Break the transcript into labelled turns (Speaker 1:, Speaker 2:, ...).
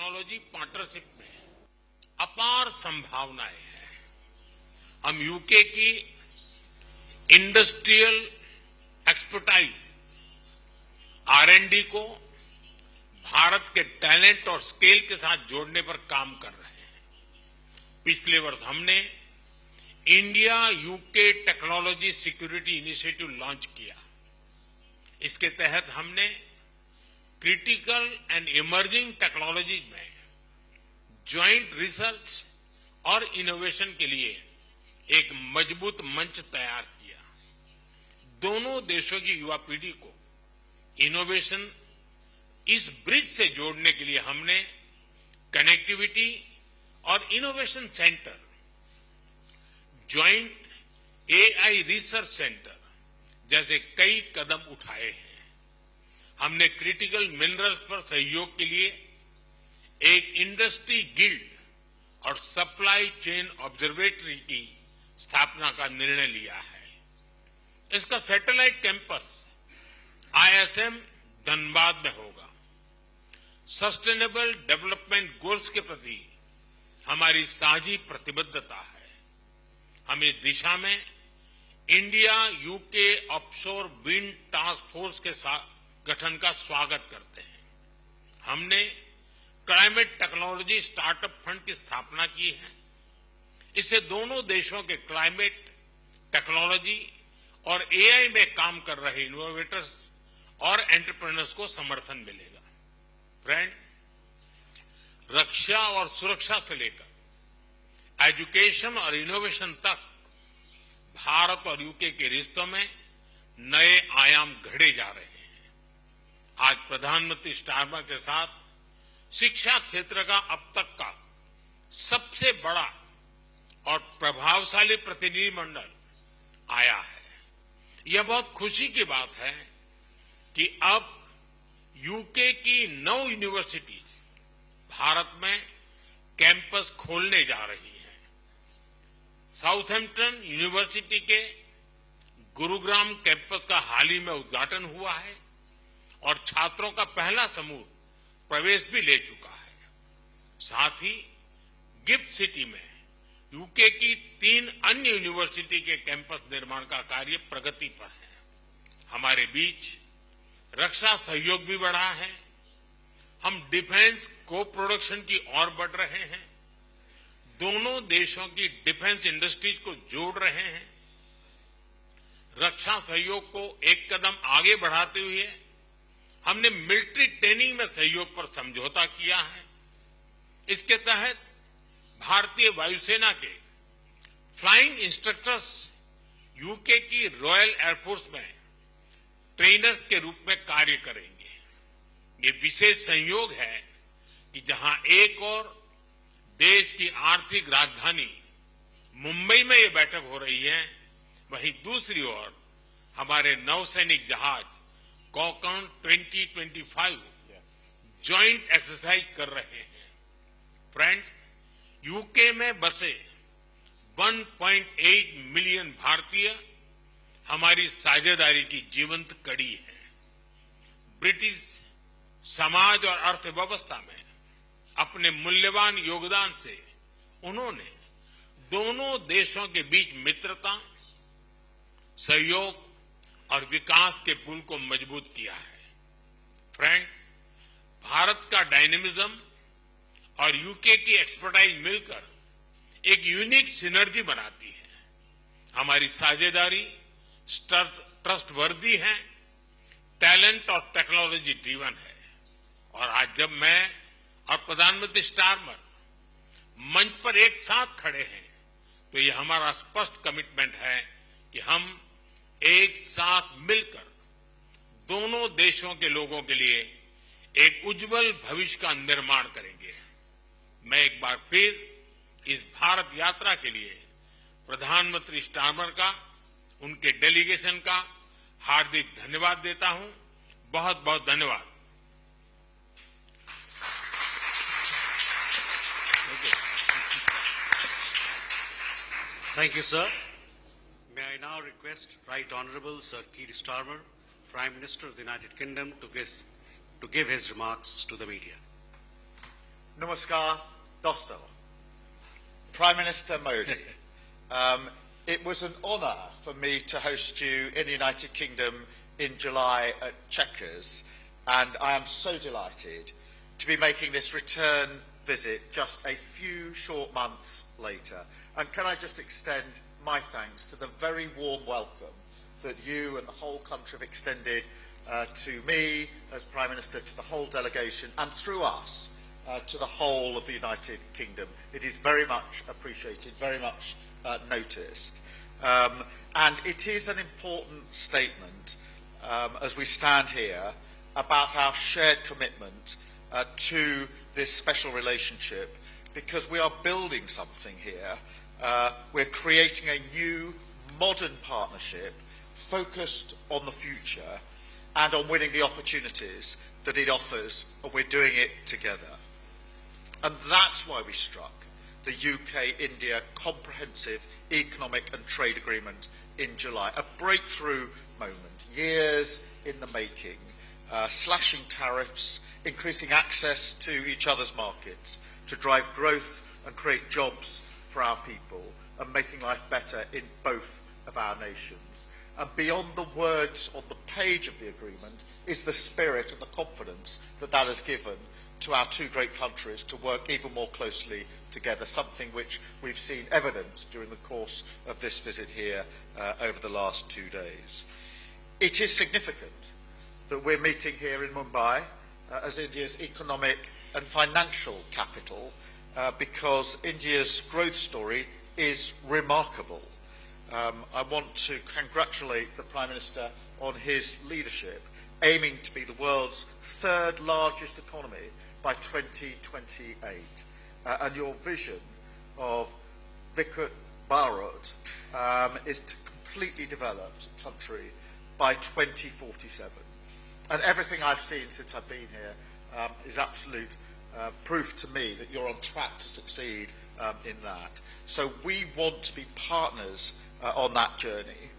Speaker 1: Technology partnership में अपार संभावनाएं हैं। हम यूके की इंडस्ट्रियल एक्सपर्टाइज R&D को भारत के टैलेंट और स्केल के साथ जोड़ने पर काम कर रहे हैं। पिछले वर्ष हमने India UK technology security initiative launch किया। इसके तहत हमने क्रिटिकल एंड इमर्जिंग टेक्नोलॉजी में ज्वाइंट रिसर्च और इनोवेशन के लिए एक मजबूत मंच तैयार किया। दोनों देशों की युवा पीढ़ी को इनोवेशन इस ब्रिज से जोड़ने के लिए हमने कनेक्टिविटी और innovation centre, joint AI research centre जैसे कई कदम उठाए हैं। हमने क्रिटिकल मिनरल्स पर सहयोग के लिए एक इंडस्ट्री गिल्ड और सप्लाई चेन ऑब्जर्वेटरी की स्थापना का निर्णय लिया है। इसका सैटेलाइट कैंपस ISM धनबाद में होगा। सस्टेनेबल डेवलपमेंट गोल्स के प्रति हमारी साझी प्रतिबद्धता है। हम इस दिशा में India UK offshore wind task force के गठन का स्वागत करते हैं। हमने क्लाइमेट टेक्नोलॉजी स्टार्टअप फंड की स्थापना की है। इससे दोनों देशों के क्लाइमेट टेक्नोलॉजी और AI में काम कर रहे इनोवेटर्स और एंटरप्रेन्योर्स को समर्थन मिलेगा। फ्रेंड्स, रक्षा और सुरक्षा से लेकर एजुकेशन और इनोवेशन तक भारत और यूके के रिश्तों में नए आयाम घड़े जा रहे हैं। आज प्रधानमंत्री स्टारमर के साथ शिक्षा क्षेत्र का अब तक का सबसे बड़ा और प्रभावशाली प्रतिनिधिमंडल आया है। यह बहुत खुशी की बात है कि अब यूके की 9 यूनिवर्सिटीज भारत में कैंपस खोलने जा रही हैं। साउथहैम्पटन यूनिवर्सिटी के गुरुग्राम कैंपस का हाल ही में उद्घाटन हुआ है और छात्रों का पहला समूह प्रवेश भी ले चुका है। साथ ही गिफ्ट सिटी में यूके की 3 अन्य यूनिवर्सिटी के कैंपस निर्माण का कार्य प्रगति पर है। हमारे बीच रक्षा सहयोग भी बढ़ा है। हम डिफेंस को प्रोडक्शन की ओर बढ़ रहे हैं। दोनों देशों की डिफेंस इंडस्ट्रीज को जोड़ रहे हैं। रक्षा सहयोग को एक कदम आगे बढ़ाते हुए हमने मिलिट्री ट्रेनिंग में सहयोग पर समझौता किया है। इसके तहत भारतीय वायुसेना के फ्लाइंग इंस्ट्रक्टर्स यूके की रॉयल एयरफोर्स में ट्रेनर्स के रूप में कार्य करेंगे। ये विशेष संयोग है कि जहां एक और देश की आर्थिक राजधानी मुंबई में ये बैठक हो रही है, वहीं दूसरी ओर हमारे नौसैनिक जहाज कॉकन 2025 ज्वाइंट एक्सरसाइज कर रहे हैं। फ्रेंड्स, यूके में बसे 1.8 मिलियन भारतीय हमारी साझेदारी की जीवंत कड़ी है। ब्रिटिश समाज और अर्थव्यवस्था में अपने मूल्यवान योगदान से उन्होंने दोनों देशों के बीच मित्रता, सहयोग और विकास के पुल को मजबूत किया है। फ्रेंड्स, भारत का डायनेमिज्म और यूके की एक्सपर्टाइज मिलकर एक यूनिक सिनर्जी बनाती है। हमारी साझेदारी ट्रस्टवर्दी है, टैलेंट और टेक्नोलॉजी ड्रिवन है। और आज जब मैं और प्रधानमंत्री स्टारमर मंच पर एक साथ खड़े हैं, तो ये हमारा स्पष्ट कमिटमेंट है कि हम एक साथ मिलकर दोनों देशों के लोगों के लिए एक उज्जवल भविष्य का निर्माण करेंगे। मैं एक बार फिर इस भारत यात्रा के लिए प्रधानमंत्री स्टारमर का, उनके डेलीगेशन का हार्दिक धन्यवाद देता हूं। बहुत बहुत धन्यवाद।
Speaker 2: Thank you, sir. May I now request Right Honourable Sir Keir Starmer, Prime Minister of the United Kingdom, to give his remarks to the media.
Speaker 3: Namaskar, Dostal. Prime Minister Modi, it was an honour for me to host you in the United Kingdom in July at Chequers, and I am so delighted to be making this return visit just a few short months later. And can I just extend my thanks to the very warm welcome that you and the whole country have extended to me as Prime Minister, to the whole delegation, and through us to the whole of the United Kingdom. It is very much appreciated, very much noticed. And it is an important statement as we stand here about our shared commitment to this special relationship, because we are building something here. We're creating a new, modern partnership focused on the future and on winning the opportunities that it offers, and we're doing it together. And that's why we struck the UK-India Comprehensive Economic and Trade Agreement in July, a breakthrough moment, years in the making, slashing tariffs, increasing access to each other's markets to drive growth and create jobs for our people, and making life better in both of our nations. And beyond the words on the page of the agreement is the spirit and the confidence that that has given to our two great countries to work even more closely together, something which we've seen evidence during the course of this visit here over the last 2 days. It is significant that we're meeting here in Mumbai as India's economic and financial capital because India's growth story is remarkable. I want to congratulate the Prime Minister on his leadership, aiming to be the world's third largest economy by 2028. And your vision of Viksit Bharat is to completely developed country by 2047. And everything I've seen since I've been here is absolute proof to me that you're on track to succeed in that. So we want to be partners on that journey.